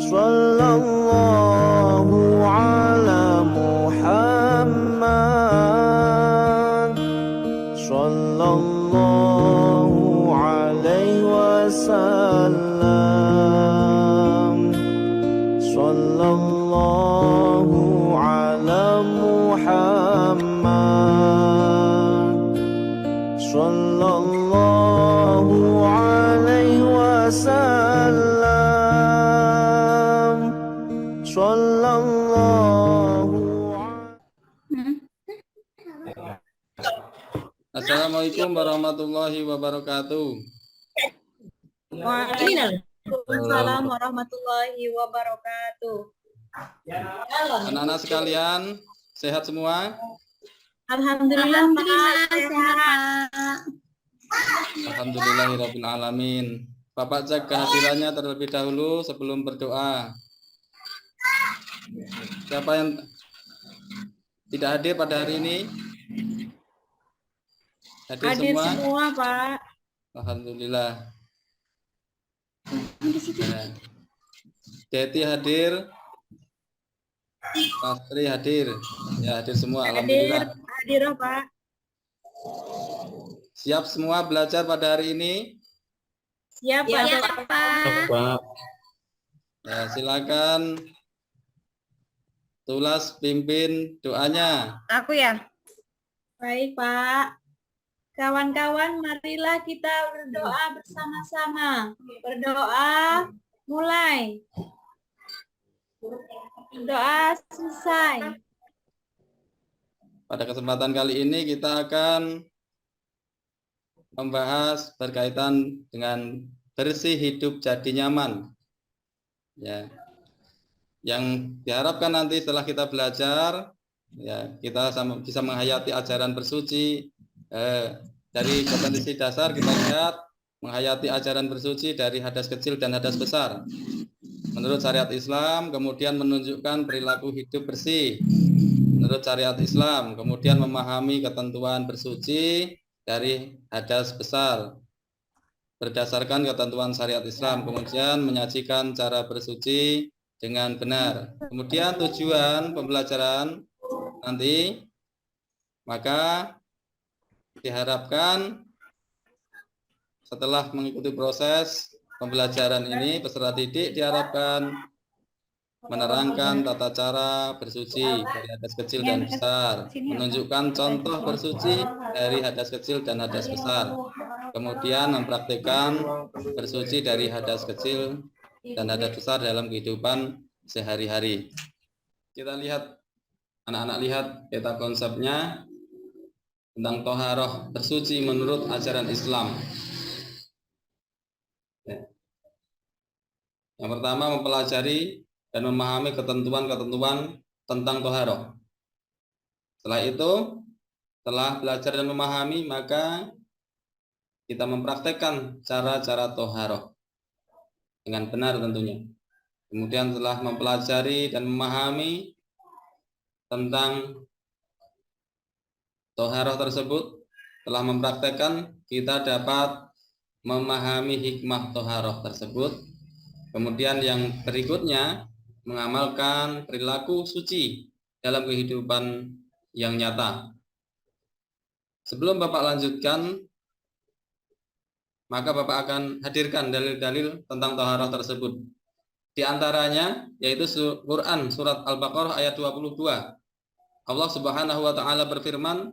Sallallahu ala Muhammad. Sallallahu alaihi wasallam. Sallallahu ala Muhammad. Sallallahu alaihi wasallam. Sallallahu. Assalamualaikum warahmatullahi wabarakatuh. Waalaikumsalam warahmatullahi wabarakatuh. Anak-anak sekalian, sehat semua? Alhamdulillah, Pak. Sehat. Alhamdulillahirabbil alamin. Bapak cek kehadirannya terlebih dahulu sebelum berdoa. Siapa yang tidak hadir pada hari ini? Hadir semua, Pak. Alhamdulillah. Nah, Deti hadir, Pastri hadir, ya hadir semua. Alhamdulillah. Hadir, Pak. Siap semua belajar pada hari ini? Siap, Pak. Ya, silakan tulis pimpin doanya. Aku ya. Baik, Pak. Kawan-kawan, marilah kita berdoa bersama-sama. Berdoa mulai. Doa selesai. Pada kesempatan kali ini kita akan membahas berkaitan dengan bersih hidup jadi nyaman. Ya. Yang diharapkan nanti setelah kita belajar, ya kita bisa menghayati ajaran bersuci. Dari kompetensi dasar kita lihat menghayati ajaran bersuci dari hadas kecil dan hadas besar menurut syariat Islam, kemudian menunjukkan perilaku hidup bersih menurut syariat Islam, kemudian memahami ketentuan bersuci dari hadas besar berdasarkan ketentuan syariat Islam, kemudian menyajikan cara bersuci dengan benar. Kemudian tujuan pembelajaran nanti, maka diharapkan setelah mengikuti proses pembelajaran ini, peserta didik diharapkan menerangkan tata cara bersuci dari hadas kecil dan besar, menunjukkan contoh bersuci dari hadas kecil dan hadas besar, kemudian mempraktikkan bersuci dari hadas kecil dan hadas besar dalam kehidupan sehari-hari. Kita lihat, anak-anak lihat peta konsepnya tentang toharoh bersuci menurut ajaran Islam. Yang pertama, mempelajari dan memahami ketentuan-ketentuan tentang toharoh. Setelah itu, setelah belajar dan memahami, maka kita mempraktekkan cara-cara toharoh dengan benar tentunya. Kemudian setelah mempelajari dan memahami tentang toharoh tersebut, telah mempraktekkan, kita dapat memahami hikmah toharoh tersebut. Kemudian yang berikutnya, mengamalkan perilaku suci dalam kehidupan yang nyata. Sebelum Bapak lanjutkan, maka Bapak akan hadirkan dalil-dalil tentang toharoh tersebut. Di antaranya, yaitu Quran surat Al-Baqarah ayat 22. Allah Subhanahu wa taala berfirman,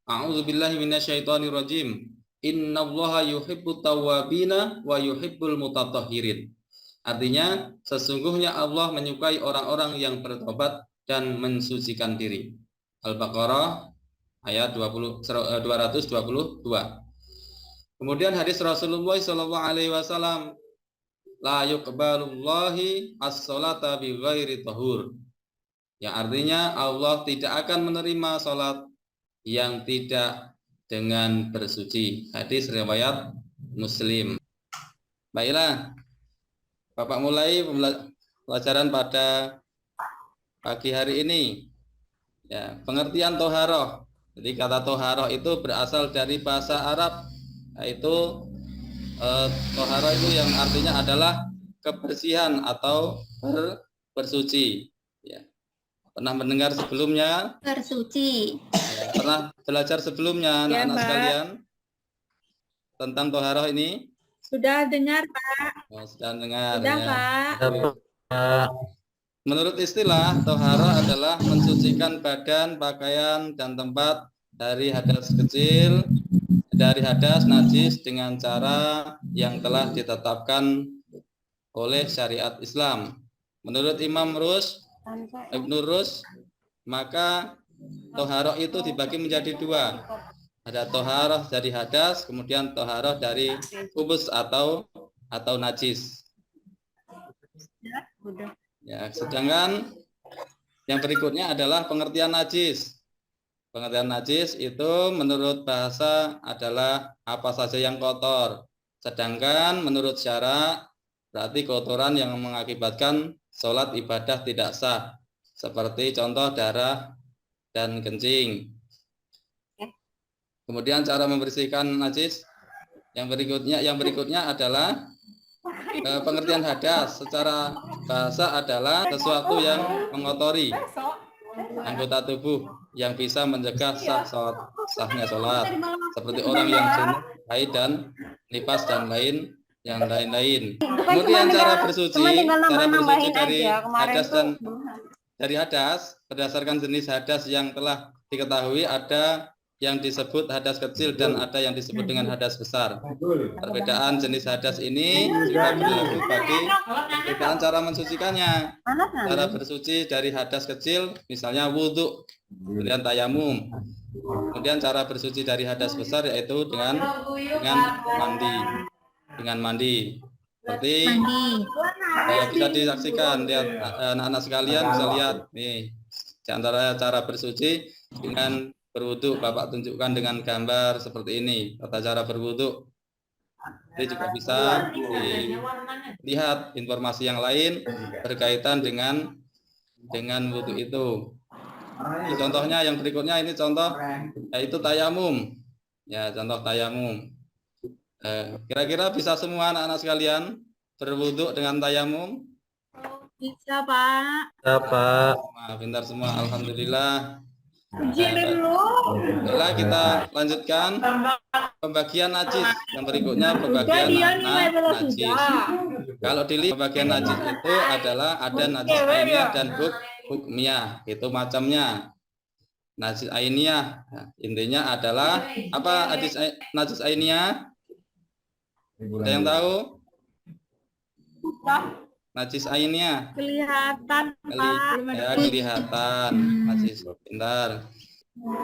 A'udzubillahi minasyaitonirrajim. Innallaha yuhibbut tawwabina wa yuhibbul mutatahhirin. Artinya, sesungguhnya Allah menyukai orang-orang yang bertobat dan mensucikan diri. Al-Baqarah ayat 222. Kemudian hadis Rasulullah SAW, la yuqbalullahi as-salata bighairi tahur. Yang artinya Allah tidak akan menerima salat yang tidak dengan bersuci. Hadis riwayat Muslim. Baiklah, Bapak mulai pelajaran pada pagi hari ini. Ya, pengertian toharoh. Jadi kata toharoh itu berasal dari bahasa Arab, yaitu toharoh itu yang artinya adalah kebersihan atau bersuci. Ya. Pernah mendengar sebelumnya? Bersuci. Ya, pernah belajar sebelumnya Ya, anak-anak Pak. sekalian tentang toharoh ini? Sudah dengar, Pak? Oh, sudah dengar. Sudah, Ya. Pak. Menurut istilah, toharoh adalah mensucikan badan, pakaian, dan tempat dari hadas kecil, dari hadas najis dengan cara yang telah ditetapkan oleh syariat Islam. Menurut Imam Ibnu Rus, maka toharoh itu dibagi menjadi dua. Ada toharoh dari hadas, kemudian toharoh dari kubus atau najis. Ya, sedangkan yang berikutnya adalah pengertian najis. Pengertian najis itu menurut bahasa adalah apa saja yang kotor. Sedangkan menurut syara berarti kotoran yang mengakibatkan sholat ibadah tidak sah. Seperti contoh darah dan kencing. Kemudian cara membersihkan najis yang berikutnya adalah pengertian hadas secara bahasa adalah sesuatu yang mengotori anggota tubuh yang bisa mencegah sahnya sholat, seperti orang yang junub, haid dan nifas dan lain-lain. Kemudian cara bersuci dari hadas dan dari hadas berdasarkan jenis hadas yang telah diketahui, ada yang disebut hadas kecil dan ada yang disebut dengan hadas besar. Perbedaan jenis hadas ini juga berlaku bagi perbedaan cara mensucikannya. Cara bersuci dari hadas kecil misalnya wudhu, kemudian tayamum. Kemudian cara bersuci dari hadas besar yaitu dengan mandi. Seperti bisa disaksikan, lihat anak-anak sekalian bisa lihat nih di antara cara bersuci dengan berwudu. Bapak tunjukkan dengan gambar seperti ini tata cara berwudu. Ini juga bisa dilihat informasi yang lain berkaitan dengan wudu itu. Ini contohnya yang berikutnya, ini contoh yaitu tayamum. Ya, contoh tayamum. Kira-kira bisa semua anak-anak sekalian berwudu dengan tayamum? Bisa, Pak. Pintar semua, alhamdulillah. Ujian dulu. Setelah kita lanjutkan pembagian najis. Yang berikutnya pembagian najis. Kalau dilihat pembagian najis itu adalah ada najis ainiyah dan hukmiyah. Itu macamnya. Najis ainiyah intinya adalah apa? Najis ainiyah? Ada yang tahu? Najis ainiyah Kelihatan, Pak. Ya, kelihatan. Najis pintar.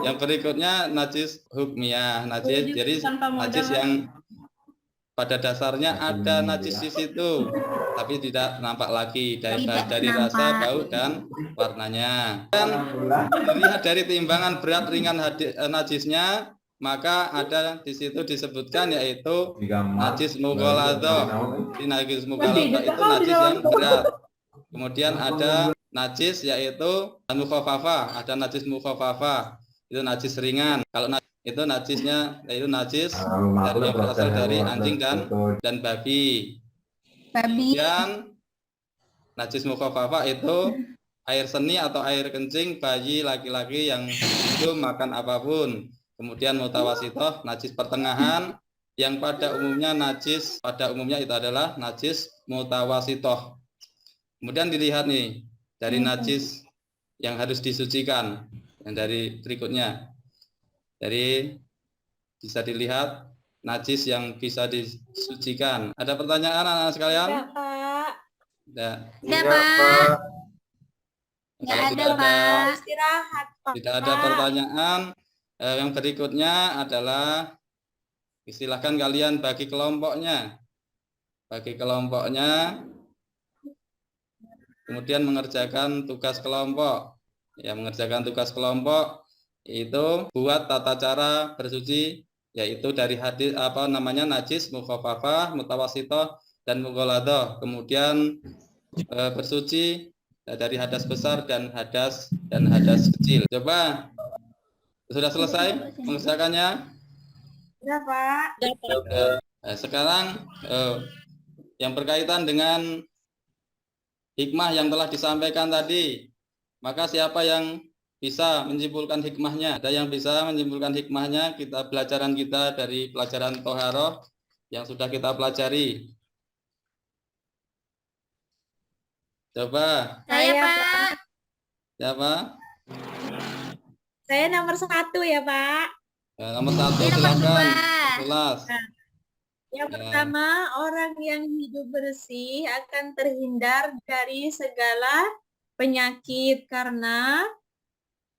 Yang berikutnya najis hukmiyah. Jadi najis yang pada dasarnya ada najis di situ, tapi tidak nampak lagi dari rasa, bau dan warnanya. Dan dilihat dari timbangan berat ringan najisnya, maka ada di situ disebutkan yaitu najis mughaladhah. Di najis mughaladhah itu najis yang berat. Kemudian ada najis yaitu mukhaffafah, ada najis mukhaffafah. Itu najis ringan. Kalau itu najisnya yaitu najis yang berasal dari anjing dan babi. Kemudian najis mukhaffafah itu air seni atau air kencing bayi laki-laki yang belum makan apapun. Kemudian mutawasitoh, najis pertengahan, yang pada umumnya itu adalah najis mutawasitoh. Kemudian dilihat nih dari najis yang harus disucikan, yang dari berikutnya. Jadi bisa dilihat najis yang bisa disucikan. Ada pertanyaan anak-anak sekalian? Ya, Pak. Tidak. Tidak, Pak. Kalau ada, Pak. Istirahat, Pak. tidak ada pertanyaan, yang berikutnya adalah silahkan kalian bagi kelompoknya. Kemudian mengerjakan tugas kelompok. Ya, mengerjakan tugas kelompok itu buat tata cara bersuci, yaitu dari hadis najis, mukhaffafah, mutawasitoh, dan mughaladhah. Kemudian bersuci dari hadas besar dan hadas kecil. Coba, sudah selesai mengerjakannya? Ya, Pak. Sekarang yang berkaitan dengan hikmah yang telah disampaikan tadi. Maka siapa yang bisa menyimpulkan hikmahnya? Ada yang bisa menyimpulkan hikmahnya pelajaran kita dari pelajaran Toharoh yang sudah kita pelajari. Coba, Saya, Saya, Pak. siapa? Saya nomor 1 ya Pak. Ya, nomor 1 Saya nomor silakan. 2. Kelas. Yang Ya. pertama, orang yang hidup bersih akan terhindar dari segala penyakit karena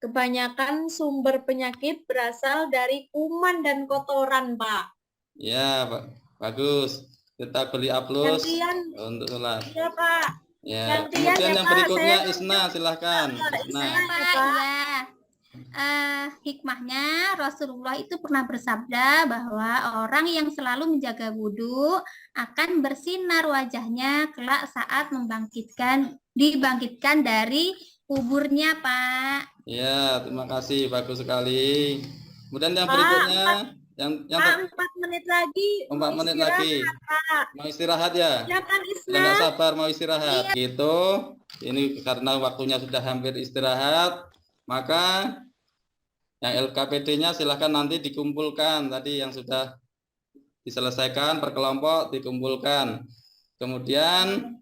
kebanyakan sumber penyakit berasal dari kuman dan kotoran, Pak. Ya, Pak. Bagus. Kita beri aplaus Gantian, untuk kelas. ya Pak. Ya. Gantian Kemudian ya, yang Pak. berikutnya Saya Isna, silahkan. Isna. Saya, Pak. Pak. Iya. Hikmahnya Rasulullah itu pernah bersabda bahwa orang yang selalu menjaga wudhu akan bersinar wajahnya kelak saat dibangkitkan dari kuburnya, Pak. Ya, terima kasih. Bagus sekali. Kemudian yang Pak, berikutnya yang Pak, 4 menit lagi. 4 menit Istirahat, lagi. Pak. Mau istirahat ya? Silakan Sudah Isna. nggak sabar mau istirahat. Gitu. Ini karena waktunya sudah hampir istirahat, maka yang LKPD-nya silahkan nanti dikumpulkan. Tadi yang sudah diselesaikan per kelompok dikumpulkan. Kemudian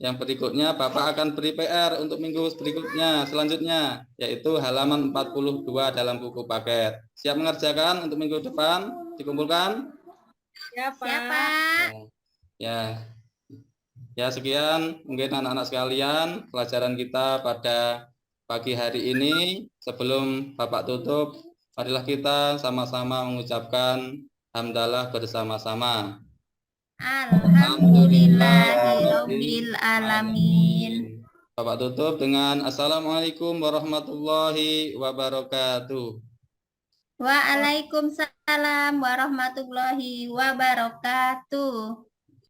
yang berikutnya Bapak akan beri PR untuk minggu berikutnya selanjutnya, yaitu halaman 42 dalam buku paket. Siap mengerjakan untuk minggu depan? Dikumpulkan? Ya, Pak. Siapa? Ya. Ya, sekian mungkin anak-anak sekalian pelajaran kita pada pagi hari ini. Sebelum Bapak tutup, marilah kita sama-sama mengucapkan hamdalah bersama-sama. Alhamdulillahirabbil alamin. Bapak tutup dengan Assalamualaikum warahmatullahi wabarakatuh. Waalaikumsalam warahmatullahi wabarakatuh.